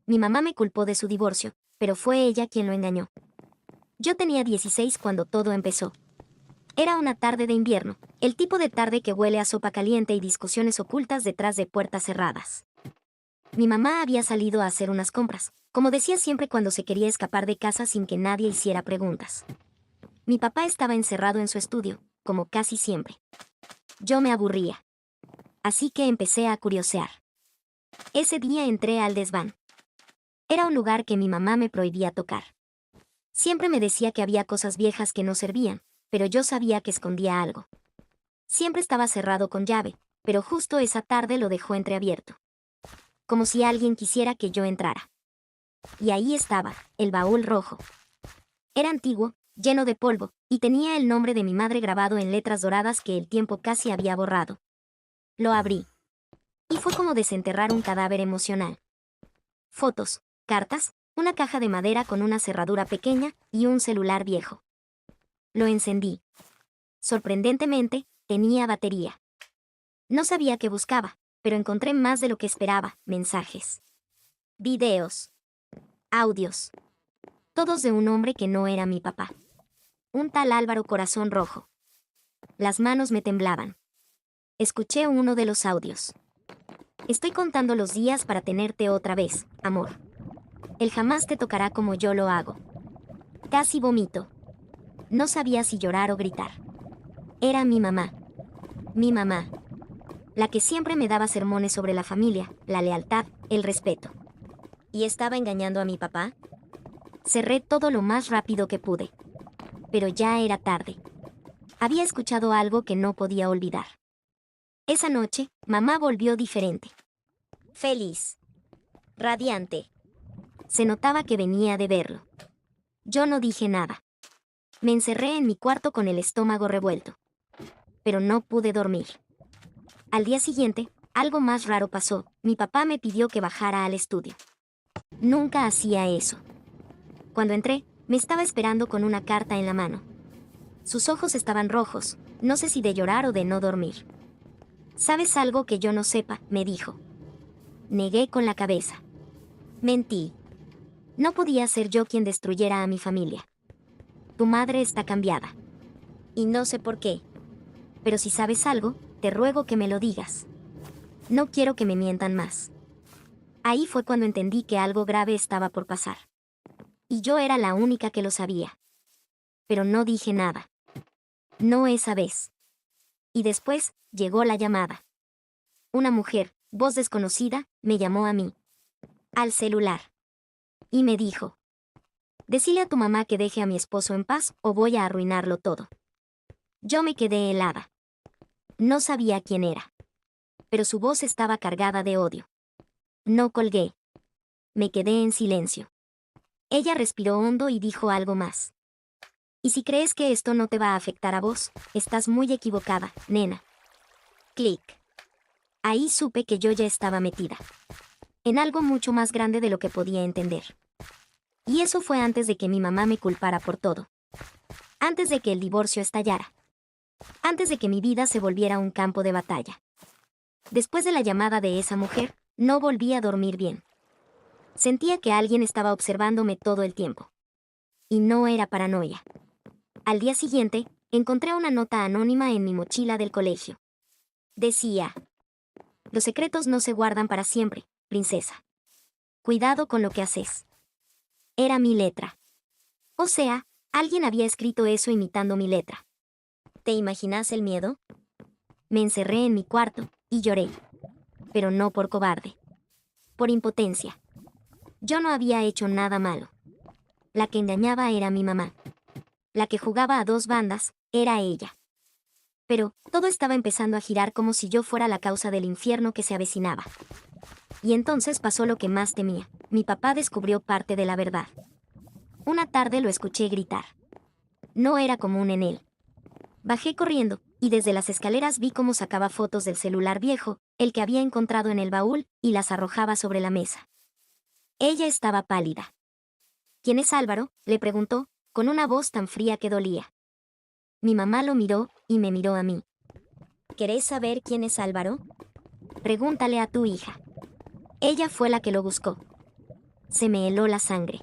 Mi mamá me culpó de su divorcio, pero fue ella quien lo engañó. Yo tenía 16 cuando todo empezó. Era una tarde de invierno, el tipo de tarde que huele a sopa caliente y discusiones ocultas detrás de puertas cerradas. Mi mamá había salido a hacer unas compras, como decía siempre cuando se quería escapar de casa sin que nadie hiciera preguntas. Mi papá estaba encerrado en su estudio, como casi siempre. Yo me aburría. Así que empecé a curiosear. Ese día entré al desván. Era un lugar que mi mamá me prohibía tocar. Siempre me decía que había cosas viejas que no servían, pero yo sabía que escondía algo. Siempre estaba cerrado con llave, pero justo esa tarde lo dejó entreabierto. Como si alguien quisiera que yo entrara. Y ahí estaba, el baúl rojo. Era antiguo, lleno de polvo, y tenía el nombre de mi madre grabado en letras doradas que el tiempo casi había borrado. Lo abrí. Y fue como desenterrar un cadáver emocional. Fotos, cartas, una caja de madera con una cerradura pequeña y un celular viejo. Lo encendí. Sorprendentemente, tenía batería. No sabía qué buscaba, pero encontré más de lo que esperaba: mensajes, videos, audios. Todos de un hombre que no era mi papá. Un tal Álvaro Corazón Rojo. Las manos me temblaban. Escuché uno de los audios. Estoy contando los días para tenerte otra vez, amor. Él jamás te tocará como yo lo hago. Casi vomito. No sabía si llorar o gritar. Era mi mamá. Mi mamá. La que siempre me daba sermones sobre la familia, la lealtad, el respeto. ¿Y estaba engañando a mi papá? Cerré todo lo más rápido que pude. Pero ya era tarde. Había escuchado algo que no podía olvidar. Esa noche, mamá volvió diferente. Feliz. Radiante. Se notaba que venía de verlo. Yo no dije nada. Me encerré en mi cuarto con el estómago revuelto. Pero no pude dormir. Al día siguiente, algo más raro pasó. Mi papá me pidió que bajara al estudio. Nunca hacía eso. Cuando entré, me estaba esperando con una carta en la mano. Sus ojos estaban rojos, no sé si de llorar o de no dormir. ¿Sabes algo que yo no sepa?, me dijo. Negué con la cabeza. Mentí. No podía ser yo quien destruyera a mi familia. Tu madre está cambiada. Y no sé por qué. Pero si sabes algo, te ruego que me lo digas. No quiero que me mientan más. Ahí fue cuando entendí que algo grave estaba por pasar. Y yo era la única que lo sabía. Pero no dije nada. No esa vez. Y después, llegó la llamada. Una mujer, voz desconocida, me llamó a mí. Al celular. Y me dijo: decile a tu mamá que deje a mi esposo en paz o voy a arruinarlo todo. Yo me quedé helada. No sabía quién era. Pero su voz estaba cargada de odio. No colgué. Me quedé en silencio. Ella respiró hondo y dijo algo más. Y si crees que esto no te va a afectar a vos, estás muy equivocada, nena. Clic. Ahí supe que yo ya estaba metida. En algo mucho más grande de lo que podía entender. Y eso fue antes de que mi mamá me culpara por todo. Antes de que el divorcio estallara. Antes de que mi vida se volviera un campo de batalla. Después de la llamada de esa mujer, no volví a dormir bien. Sentía que alguien estaba observándome todo el tiempo. Y no era paranoia. Al día siguiente, encontré una nota anónima en mi mochila del colegio. Decía: los secretos no se guardan para siempre, princesa. Cuidado con lo que haces. Era mi letra. O sea, alguien había escrito eso imitando mi letra. ¿Te imaginas el miedo? Me encerré en mi cuarto y lloré. Pero no por cobarde. Por impotencia. Yo no había hecho nada malo. La que engañaba era mi mamá. La que jugaba a dos bandas era ella. Pero todo estaba empezando a girar como si yo fuera la causa del infierno que se avecinaba. Y entonces pasó lo que más temía. Mi papá descubrió parte de la verdad. Una tarde lo escuché gritar. No era común en él. Bajé corriendo, y desde las escaleras vi cómo sacaba fotos del celular viejo, el que había encontrado en el baúl, y las arrojaba sobre la mesa. Ella estaba pálida. ¿Quién es Álvaro?, le preguntó, con una voz tan fría que dolía. Mi mamá lo miró, y me miró a mí. ¿Querés saber quién es Álvaro? Pregúntale a tu hija. Ella fue la que lo buscó. se me heló la sangre.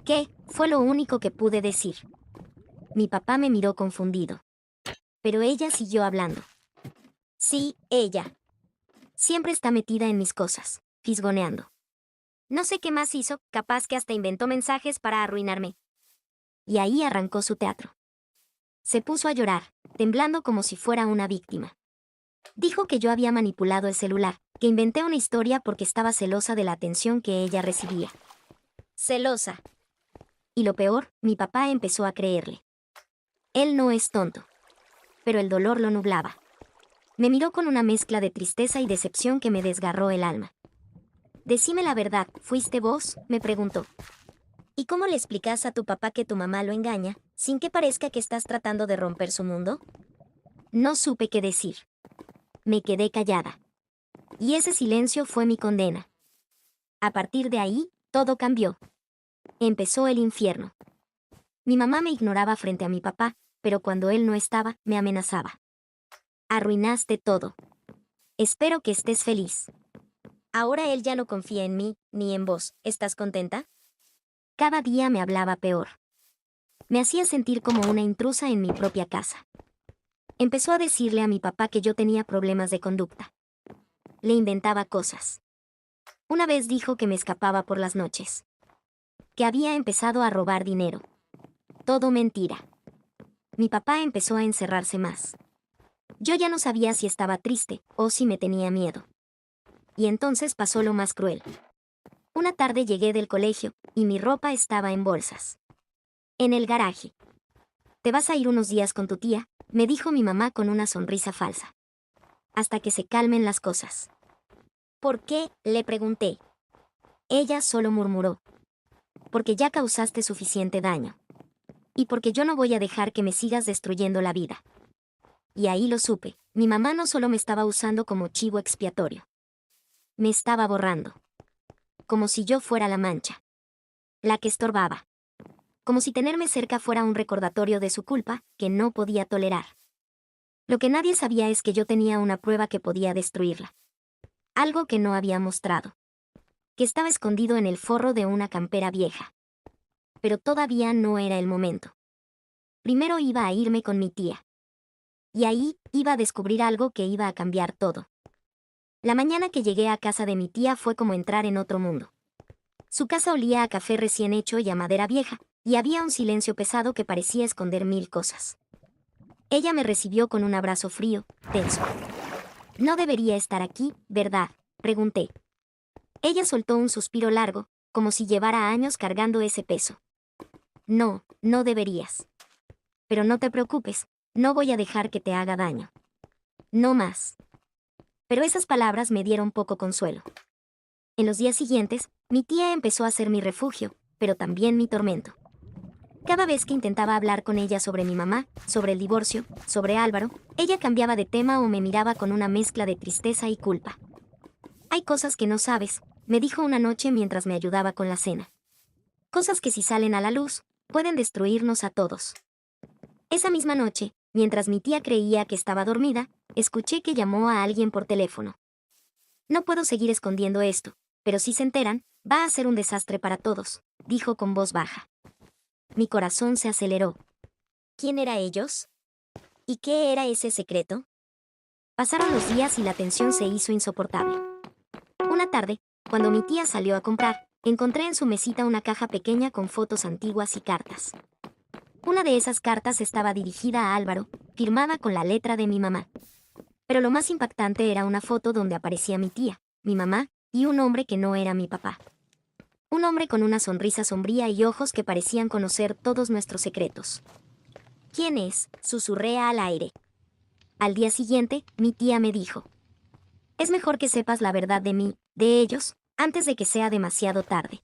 ¿Qué? Fue lo único que pude decir. Mi papá me miró confundido. Pero ella siguió hablando. Sí, ella. Siempre está metida en mis cosas, fisgoneando. No sé qué más hizo, capaz que hasta inventó mensajes para arruinarme. Y ahí arrancó su teatro. Se puso a llorar, temblando como si fuera una víctima. Dijo que yo había manipulado el celular, que inventé una historia porque estaba celosa de la atención que ella recibía. Celosa. Y lo peor, mi papá empezó a creerle. Él no es tonto. Pero el dolor lo nublaba. Me miró con una mezcla de tristeza y decepción que me desgarró el alma. Decime la verdad, ¿fuiste vos?, me preguntó. ¿Y cómo le explicas a tu papá que tu mamá lo engaña, sin que parezca que estás tratando de romper su mundo? No supe qué decir. Me quedé callada. Y ese silencio fue mi condena. A partir de ahí, todo cambió. Empezó el infierno. Mi mamá me ignoraba frente a mi papá, pero cuando él no estaba, me amenazaba. Arruinaste todo. Espero que estés feliz. Ahora él ya no confía en mí, ni en vos. ¿Estás contenta? Cada día me hablaba peor. Me hacía sentir como una intrusa en mi propia casa. Empezó a decirle a mi papá que yo tenía problemas de conducta. Le inventaba cosas. Una vez dijo que me escapaba por las noches. Que había empezado a robar dinero. Todo mentira. Mi papá empezó a encerrarse más. Yo ya no sabía si estaba triste o si me tenía miedo. Y entonces pasó lo más cruel. Una tarde llegué del colegio y mi ropa estaba en bolsas. En el garaje. Te vas a ir unos días con tu tía, me dijo mi mamá con una sonrisa falsa. Hasta que se calmen las cosas. ¿Por qué?, le pregunté. Ella solo murmuró. Porque ya causaste suficiente daño. Y porque yo no voy a dejar que me sigas destruyendo la vida. Y ahí lo supe, mi mamá no solo me estaba usando como chivo expiatorio. Me estaba borrando. Como si yo fuera la mancha. La que estorbaba. Como si tenerme cerca fuera un recordatorio de su culpa, que no podía tolerar. Lo que nadie sabía es que yo tenía una prueba que podía destruirla. Algo que no había mostrado. Que estaba escondido en el forro de una campera vieja. Pero todavía no era el momento. Primero iba a irme con mi tía. Y ahí iba a descubrir algo que iba a cambiar todo. La mañana que llegué a casa de mi tía fue como entrar en otro mundo. Su casa olía a café recién hecho y a madera vieja, y había un silencio pesado que parecía esconder mil cosas. Ella me recibió con un abrazo frío, tenso. No debería estar aquí, ¿verdad?, pregunté. Ella soltó un suspiro largo, como si llevara años cargando ese peso. No, no deberías. Pero no te preocupes, no voy a dejar que te haga daño. No más. Pero esas palabras me dieron poco consuelo. En los días siguientes, mi tía empezó a ser mi refugio, pero también mi tormento. Cada vez que intentaba hablar con ella sobre mi mamá, sobre el divorcio, sobre Álvaro, ella cambiaba de tema o me miraba con una mezcla de tristeza y culpa. Hay cosas que no sabes, me dijo una noche mientras me ayudaba con la cena. Cosas que si salen a la luz, pueden destruirnos a todos. Esa misma noche, mientras mi tía creía que estaba dormida, escuché que llamó a alguien por teléfono. No puedo seguir escondiendo esto, pero si se enteran, va a ser un desastre para todos, dijo con voz baja. Mi corazón se aceleró. ¿Quién eran ellos? ¿Y qué era ese secreto? Pasaron los días y la tensión se hizo insoportable. Una tarde, cuando mi tía salió a comprar, encontré en su mesita una caja pequeña con fotos antiguas y cartas. Una de esas cartas estaba dirigida a Álvaro, firmada con la letra de mi mamá. Pero lo más impactante era una foto donde aparecía mi tía, mi mamá, y un hombre que no era mi papá. Un hombre con una sonrisa sombría y ojos que parecían conocer todos nuestros secretos. ¿Quién es?, susurré al aire. Al día siguiente, mi tía me dijo. Es mejor que sepas la verdad de mí, de ellos, antes de que sea demasiado tarde.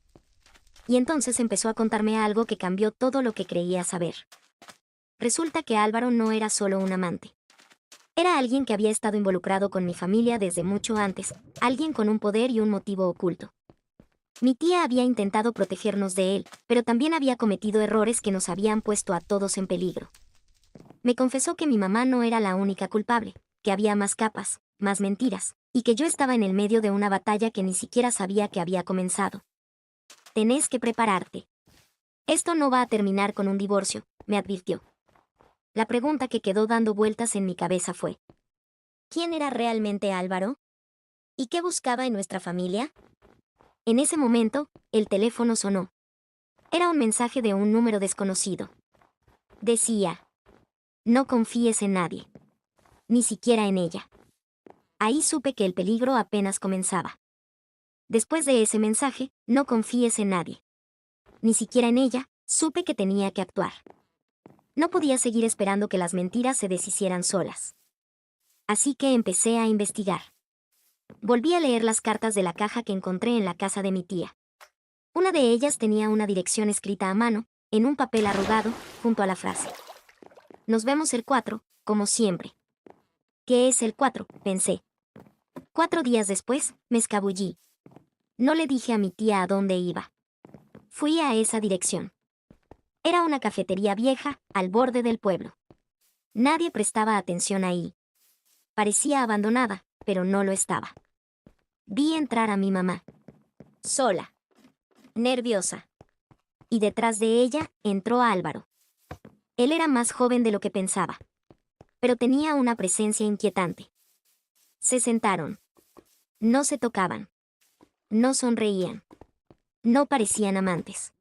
Y entonces empezó a contarme algo que cambió todo lo que creía saber. Resulta que Álvaro no era solo un amante. Era alguien que había estado involucrado con mi familia desde mucho antes, alguien con un poder y un motivo oculto. Mi tía había intentado protegernos de él, pero también había cometido errores que nos habían puesto a todos en peligro. Me confesó que mi mamá no era la única culpable, que había más capas, más mentiras, y que yo estaba en el medio de una batalla que ni siquiera sabía que había comenzado. Tenés que prepararte. Esto no va a terminar con un divorcio, me advirtió. La pregunta que quedó dando vueltas en mi cabeza fue: ¿quién era realmente Álvaro? ¿Y qué buscaba en nuestra familia? En ese momento, el teléfono sonó. Era un mensaje de un número desconocido. Decía: no confíes en nadie. Ni siquiera en ella. Ahí supe que el peligro apenas comenzaba. Después de ese mensaje, no confíes en nadie. Ni siquiera en ella, supe que tenía que actuar. No podía seguir esperando que las mentiras se deshicieran solas. Así que empecé a investigar. Volví a leer las cartas de la caja que encontré en la casa de mi tía. Una de ellas tenía una dirección escrita a mano, en un papel arrugado, junto a la frase: nos vemos el 4, como siempre. ¿Qué es el 4?, pensé. 4 días después, me escabullí. No le dije a mi tía a dónde iba. Fui a esa dirección. Era una cafetería vieja, al borde del pueblo. Nadie prestaba atención ahí. Parecía abandonada, pero no lo estaba. Vi entrar a mi mamá. Sola. Nerviosa. Y detrás de ella, entró Álvaro. Él era más joven de lo que pensaba. Pero tenía una presencia inquietante. Se sentaron. No se tocaban. No sonreían. No parecían amantes.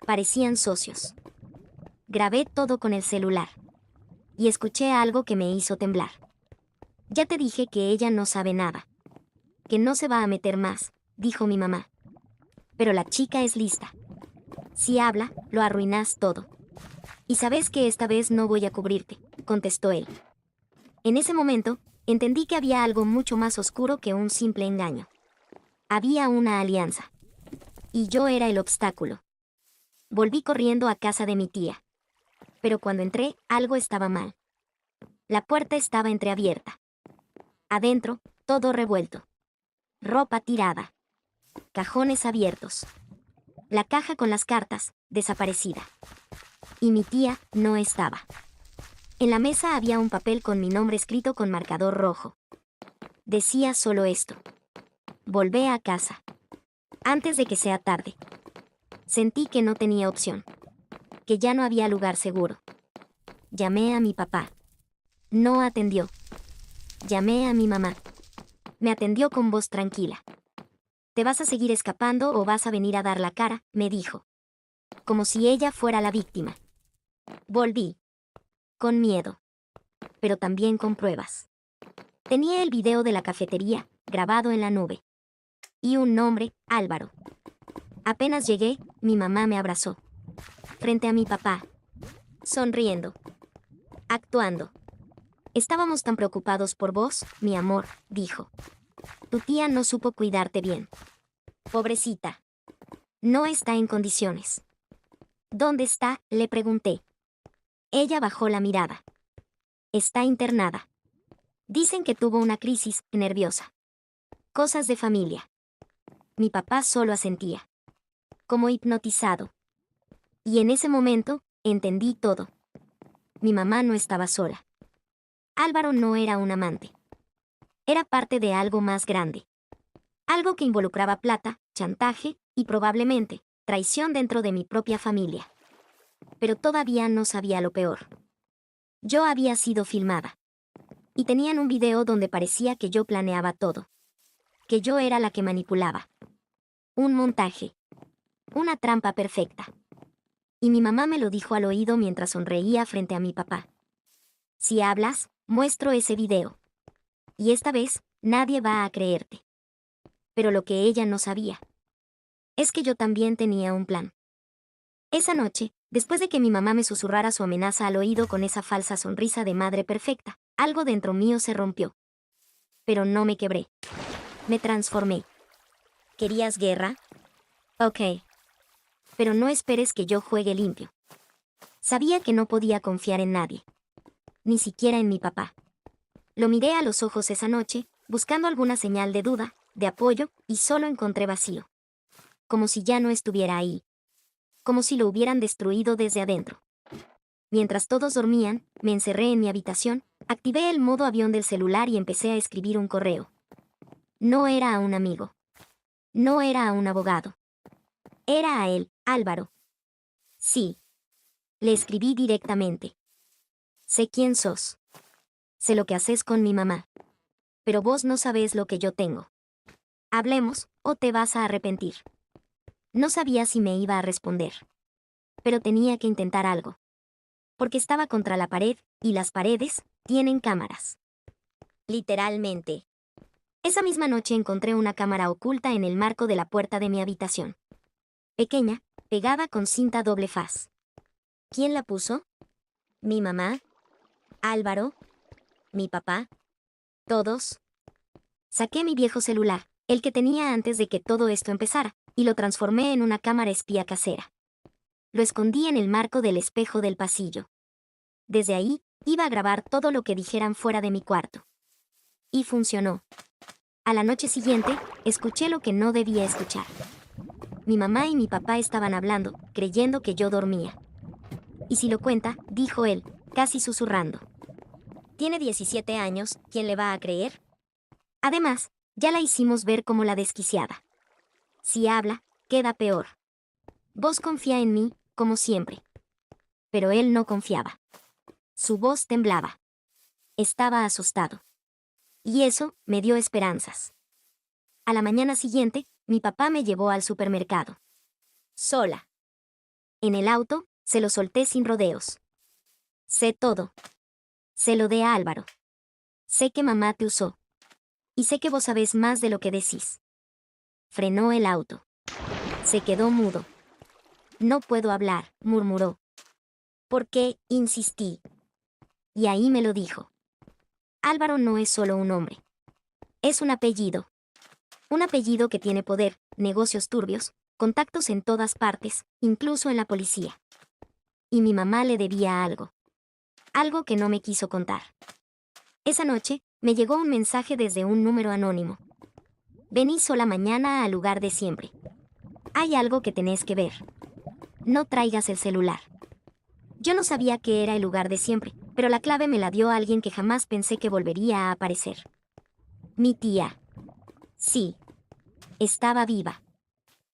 Parecían socios. Grabé todo con el celular. Y escuché algo que me hizo temblar. Ya te dije que ella no sabe nada. Que no se va a meter más, dijo mi mamá. Pero la chica es lista. Si habla, lo arruinas todo. Y sabes que esta vez no voy a cubrirte, contestó él. En ese momento, entendí que había algo mucho más oscuro que un simple engaño. Había una alianza. Y yo era el obstáculo. Volví corriendo a casa de mi tía. Pero cuando entré, algo estaba mal. La puerta estaba entreabierta. Adentro, todo revuelto. Ropa tirada. Cajones abiertos. La caja con las cartas, desaparecida. Y mi tía no estaba. En la mesa había un papel con mi nombre escrito con marcador rojo. Decía solo esto: volvé a casa. Antes de que sea tarde. Sentí que no tenía opción. Que ya no había lugar seguro. Llamé a mi papá. No atendió. Llamé a mi mamá. Me atendió con voz tranquila. ¿Te vas a seguir escapando o vas a venir a dar la cara?, me dijo. Como si ella fuera la víctima. Volví. Con miedo. Pero también con pruebas. Tenía el video de la cafetería, grabado en la nube. Y un nombre: Álvaro. Apenas llegué, mi mamá me abrazó. Frente a mi papá. Sonriendo. Actuando. Estábamos tan preocupados por vos, mi amor, dijo. Tu tía no supo cuidarte bien. Pobrecita. No está en condiciones. ¿Dónde está?, le pregunté. Ella bajó la mirada. Está internada. Dicen que tuvo una crisis nerviosa. Cosas de familia. Mi papá solo asentía. Como hipnotizado. Y en ese momento, entendí todo. Mi mamá no estaba sola. Álvaro no era un amante. Era parte de algo más grande. Algo que involucraba plata, chantaje y probablemente traición dentro de mi propia familia. Pero todavía no sabía lo peor. Yo había sido filmada. Y tenían un video donde parecía que yo planeaba todo. Que yo era la que manipulaba. Un montaje. Una trampa perfecta. Y mi mamá me lo dijo al oído mientras sonreía frente a mi papá. Si hablas, muestro ese video. Y esta vez, nadie va a creerte. Pero lo que ella no sabía es que yo también tenía un plan. Esa noche, después de que mi mamá me susurrara su amenaza al oído con esa falsa sonrisa de madre perfecta, algo dentro mío se rompió. Pero no me quebré. Me transformé. ¿Querías guerra? Ok. Pero no esperes que yo juegue limpio. Sabía que no podía confiar en nadie. Ni siquiera en mi papá. Lo miré a los ojos esa noche, buscando alguna señal de duda, de apoyo, y solo encontré vacío. Como si ya no estuviera ahí. Como si lo hubieran destruido desde adentro. Mientras todos dormían, me encerré en mi habitación, activé el modo avión del celular y empecé a escribir un correo. No era a un amigo. No era a un abogado. Era a él, Álvaro. Sí. Le escribí directamente. Sé quién sos. Sé lo que haces con mi mamá. Pero vos no sabés lo que yo tengo. Hablemos, o te vas a arrepentir. No sabía si me iba a responder. Pero tenía que intentar algo. Porque estaba contra la pared, y las paredes tienen cámaras. Literalmente. Esa misma noche encontré una cámara oculta en el marco de la puerta de mi habitación. Pequeña, pegada con cinta doble faz. ¿Quién la puso? Mi mamá, Álvaro, mi papá, todos. Saqué mi viejo celular, el que tenía antes de que todo esto empezara, y lo transformé en una cámara espía casera. Lo escondí en el marco del espejo del pasillo. Desde ahí, iba a grabar todo lo que dijeran fuera de mi cuarto. Y funcionó. A la noche siguiente, escuché lo que no debía escuchar. Mi mamá y mi papá estaban hablando, creyendo que yo dormía. Y si lo cuenta, dijo él, casi susurrando. Tiene 17 años, ¿quién le va a creer? Además, ya la hicimos ver como la desquiciada. Si habla, queda peor. Vos confía en mí, como siempre. Pero él no confiaba. Su voz temblaba. Estaba asustado. Y eso me dio esperanzas. A la mañana siguiente, mi papá me llevó al supermercado. Sola. En el auto, se lo solté sin rodeos. Sé todo. Se lo dé a Álvaro. Sé que mamá te usó. Y sé que vos sabés más de lo que decís. Frenó el auto. Se quedó mudo. No puedo hablar, murmuró. ¿Por qué? Insistí. Y ahí me lo dijo. Álvaro no es solo un nombre. Es un apellido. Un apellido que tiene poder, negocios turbios, contactos en todas partes, incluso en la policía. Y mi mamá le debía algo. Algo que no me quiso contar. Esa noche, me llegó un mensaje desde un número anónimo. Vení sola mañana al lugar de siempre. Hay algo que tenés que ver. No traigas el celular. Yo no sabía qué era el lugar de siempre, pero la clave me la dio alguien que jamás pensé que volvería a aparecer. Mi tía. Sí. Estaba viva.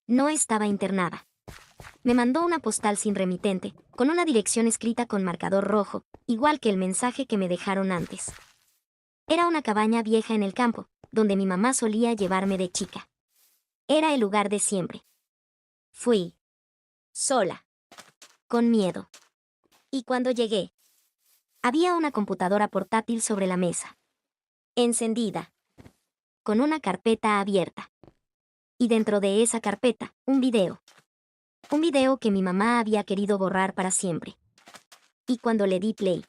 No estaba internada. Me mandó una postal sin remitente, con una dirección escrita con marcador rojo, igual que el mensaje que me dejaron antes. Era una cabaña vieja en el campo, donde mi mamá solía llevarme de chica. Era el lugar de siempre. Fui. Sola. Con miedo. Y cuando llegué, había una computadora portátil sobre la mesa. Encendida. Con una carpeta abierta. Y dentro de esa carpeta, un video. Un video que mi mamá había querido borrar para siempre. Y cuando le di play,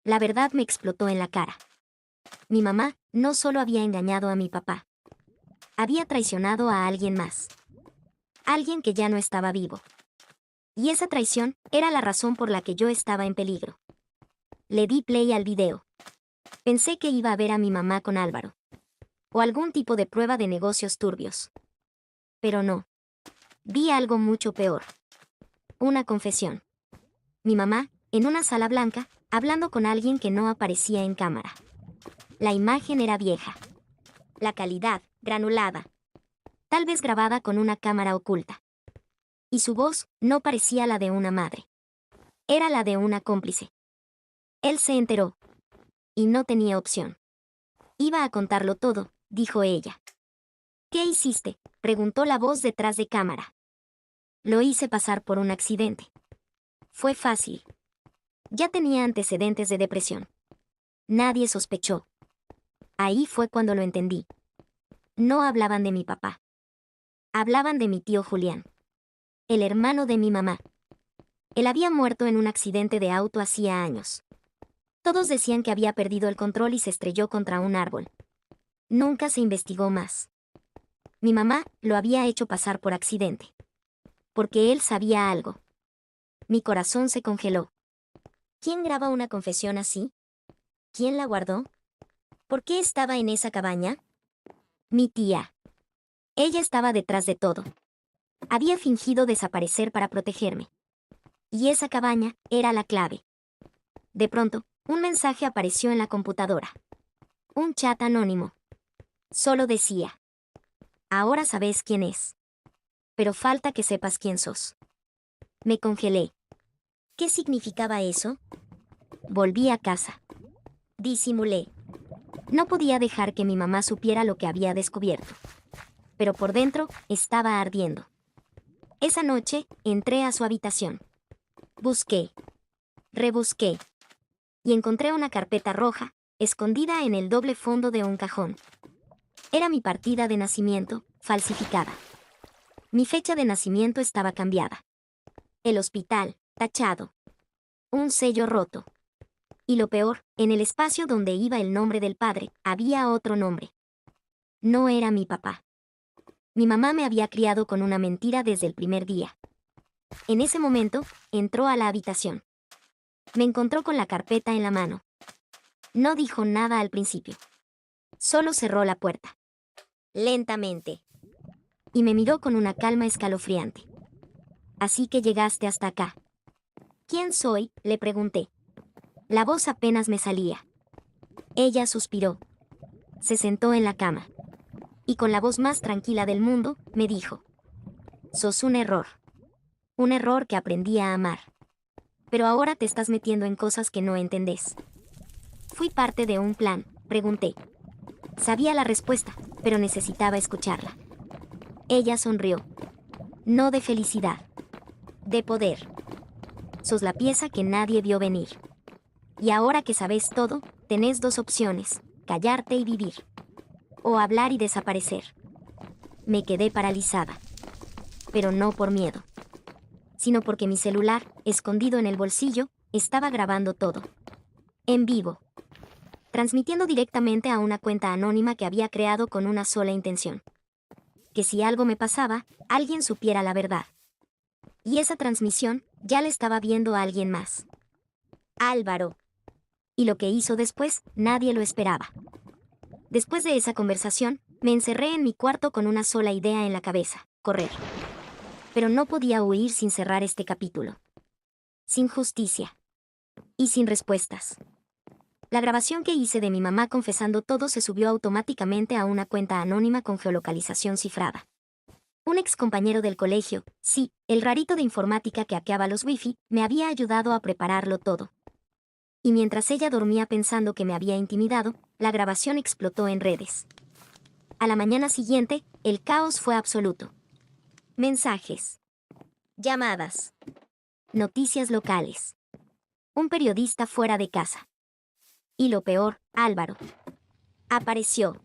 la verdad me explotó en la cara. Mi mamá no solo había engañado a mi papá. Había traicionado a alguien más. Alguien que ya no estaba vivo. Y esa traición era la razón por la que yo estaba en peligro. Le di play al video. Pensé que iba a ver a mi mamá con Álvaro. O algún tipo de prueba de negocios turbios. Pero no. Vi algo mucho peor. Una confesión. Mi mamá, en una sala blanca, hablando con alguien que no aparecía en cámara. La imagen era vieja. La calidad, granulada. Tal vez grabada con una cámara oculta. Y su voz no parecía la de una madre. Era la de una cómplice. Él se enteró. Y no tenía opción. Iba a contarlo todo, dijo ella. ¿Qué hiciste?, preguntó la voz detrás de cámara. Lo hice pasar por un accidente. Fue fácil. Ya tenía antecedentes de depresión. Nadie sospechó. Ahí fue cuando lo entendí. No hablaban de mi papá. Hablaban de mi tío Julián. El hermano de mi mamá. Él había muerto en un accidente de auto hacía años. Todos decían que había perdido el control y se estrelló contra un árbol. Nunca se investigó más. Mi mamá lo había hecho pasar por accidente. Porque él sabía algo. Mi corazón se congeló. ¿Quién graba una confesión así? ¿Quién la guardó? ¿Por qué estaba en esa cabaña? Mi tía. Ella estaba detrás de todo. Había fingido desaparecer para protegerme. Y esa cabaña era la clave. De pronto, un mensaje apareció en la computadora. Un chat anónimo. Solo decía: ahora sabes quién es. pero falta que sepas quién sos. Me congelé. ¿Qué significaba eso? Volví a casa. Disimulé. No podía dejar que mi mamá supiera lo que había descubierto. Pero por dentro estaba ardiendo. Esa noche entré a su habitación. Busqué. Rebusqué. Y encontré una carpeta roja, escondida en el doble fondo de un cajón. Era mi partida de nacimiento, falsificada. Mi fecha de nacimiento estaba cambiada. El hospital, tachado. Un sello roto. Y lo peor, en el espacio donde iba el nombre del padre, había otro nombre. No era mi papá. Mi mamá me había criado con una mentira desde el primer día. En ese momento, entró a la habitación. Me encontró con la carpeta en la mano. No dijo nada al principio. Solo cerró la puerta. Lentamente. Y me miró con una calma escalofriante. Así que llegaste hasta acá. ¿Quién soy?, le pregunté. La voz apenas me salía. Ella suspiró. Se sentó en la cama. Y con la voz más tranquila del mundo, me dijo: sos un error. Un error que aprendí a amar. Pero ahora te estás metiendo en cosas que no entendés. ¿Fui parte de un plan?, pregunté. Sabía la respuesta, pero necesitaba escucharla. Ella sonrió. No de felicidad. De poder. Sos la pieza que nadie vio venir. Y ahora que sabes todo, tenés dos opciones: callarte y vivir. O hablar y desaparecer. Me quedé paralizada. Pero no por miedo. Sino porque mi celular, escondido en el bolsillo, estaba grabando todo. En vivo. Transmitiendo directamente a una cuenta anónima que había creado con una sola intención. Que si algo me pasaba, alguien supiera la verdad. Y esa transmisión ya la estaba viendo a alguien más. Álvaro. Y lo que hizo después, nadie lo esperaba. Después de esa conversación, me encerré en mi cuarto con una sola idea en la cabeza: correr. Pero no podía huir sin cerrar este capítulo. Sin justicia. Y sin respuestas. La grabación que hice de mi mamá confesando todo se subió automáticamente a una cuenta anónima con geolocalización cifrada. Un ex compañero del colegio, sí, el rarito de informática que hackeaba los wifi, me había ayudado a prepararlo todo. Y mientras ella dormía pensando que me había intimidado, la grabación explotó en redes. A la mañana siguiente, el caos fue absoluto. Mensajes. Llamadas. Noticias locales. Un periodista fuera de casa. Y lo peor, Álvaro. Apareció.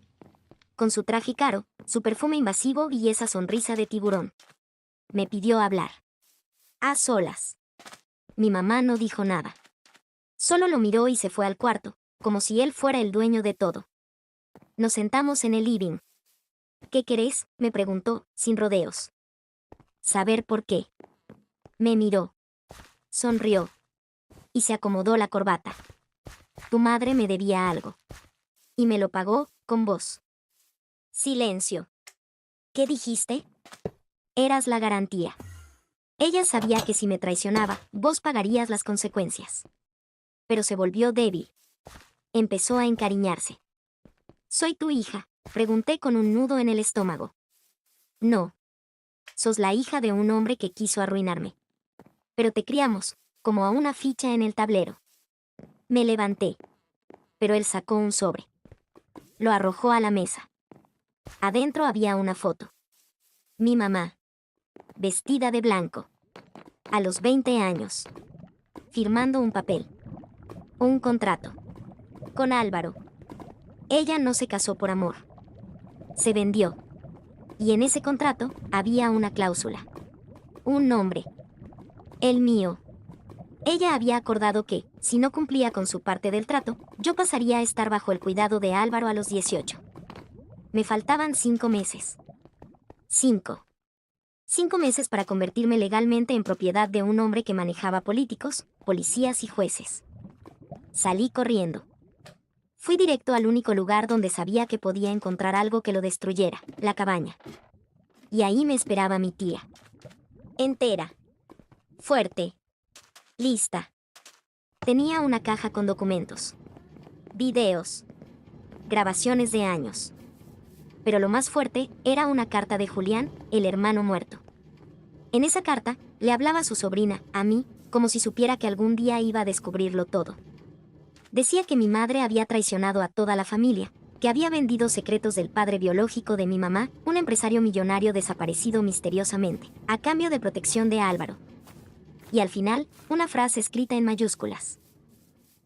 Con su traje caro, su perfume invasivo y esa sonrisa de tiburón. Me pidió hablar. A solas. Mi mamá no dijo nada. Solo lo miró y se fue al cuarto, como si él fuera el dueño de todo. Nos sentamos en el living. ¿Qué querés?, me preguntó, sin rodeos. Saber por qué. Me miró. Sonrió. Y se acomodó la corbata. Tu madre me debía algo. Y me lo pagó, con vos. Silencio. ¿Qué dijiste? Eras la garantía. Ella sabía que si me traicionaba, vos pagarías las consecuencias. Pero se volvió débil. Empezó a encariñarse. ¿Soy tu hija?, pregunté con un nudo en el estómago. No. Sos la hija de un hombre que quiso arruinarme. Pero te criamos, como a una ficha en el tablero. Me levanté. Pero él sacó un sobre. Lo arrojó a la mesa. Adentro había una foto. Mi mamá. Vestida de blanco. A los 20 años. Firmando un papel. Un contrato. Con Álvaro. Ella no se casó por amor. Se vendió. Y en ese contrato había una cláusula. Un nombre. El mío. Ella había acordado que, si no cumplía con su parte del trato, yo pasaría a estar bajo el cuidado de Álvaro a los 18. Me faltaban 5 meses. 5. 5 meses para convertirme legalmente en propiedad de un hombre que manejaba políticos, policías y jueces. Salí corriendo. Fui directo al único lugar donde sabía que podía encontrar algo que lo destruyera, la cabaña. Y ahí me esperaba mi tía. Entera. Fuerte. Lista. Tenía una caja con documentos. Videos. Grabaciones de años. Pero lo más fuerte era una carta de Julián, el hermano muerto. En esa carta, le hablaba a su sobrina, a mí, como si supiera que algún día iba a descubrirlo todo. Decía que mi madre había traicionado a toda la familia, que había vendido secretos del padre biológico de mi mamá, un empresario millonario desaparecido misteriosamente, a cambio de protección de Álvaro. Y al final, una frase escrita en mayúsculas.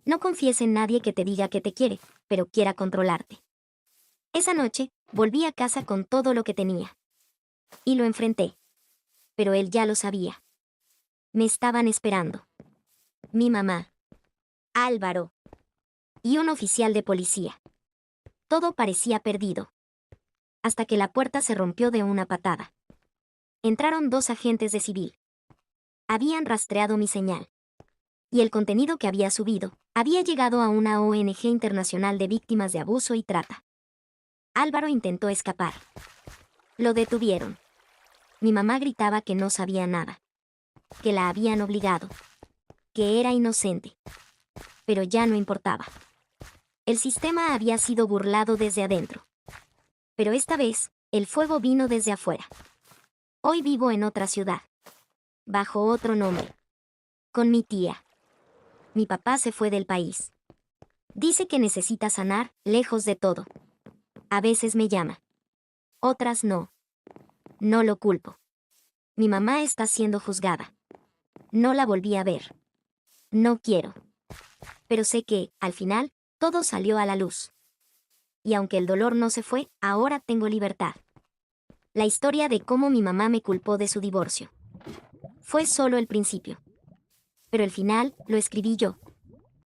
No confíes en nadie que te diga que te quiere, pero quiera controlarte. Esa noche, volví a casa con todo lo que tenía. Y lo enfrenté. Pero él ya lo sabía. Me estaban esperando. Mi mamá, Álvaro y un oficial de policía. Todo parecía perdido. Hasta que la puerta se rompió de una patada. Entraron 2 agentes de civil. Habían rastreado mi señal. Y el contenido que había subido había llegado a una ONG internacional de víctimas de abuso y trata. Álvaro intentó escapar. Lo detuvieron. Mi mamá gritaba que no sabía nada. Que la habían obligado. Que era inocente. Pero ya no importaba. El sistema había sido burlado desde adentro. Pero esta vez, el fuego vino desde afuera. Hoy vivo en otra ciudad. Bajo otro nombre. Con mi tía. Mi papá se fue del país. Dice que necesita sanar, lejos de todo. A veces me llama. Otras no. No lo culpo. Mi mamá está siendo juzgada. No la volví a ver. No quiero. Pero sé que, al final, todo salió a la luz. Y aunque el dolor no se fue, ahora tengo libertad. La historia de cómo mi mamá me culpó de su divorcio. Fue solo el principio. Pero el final, lo escribí yo.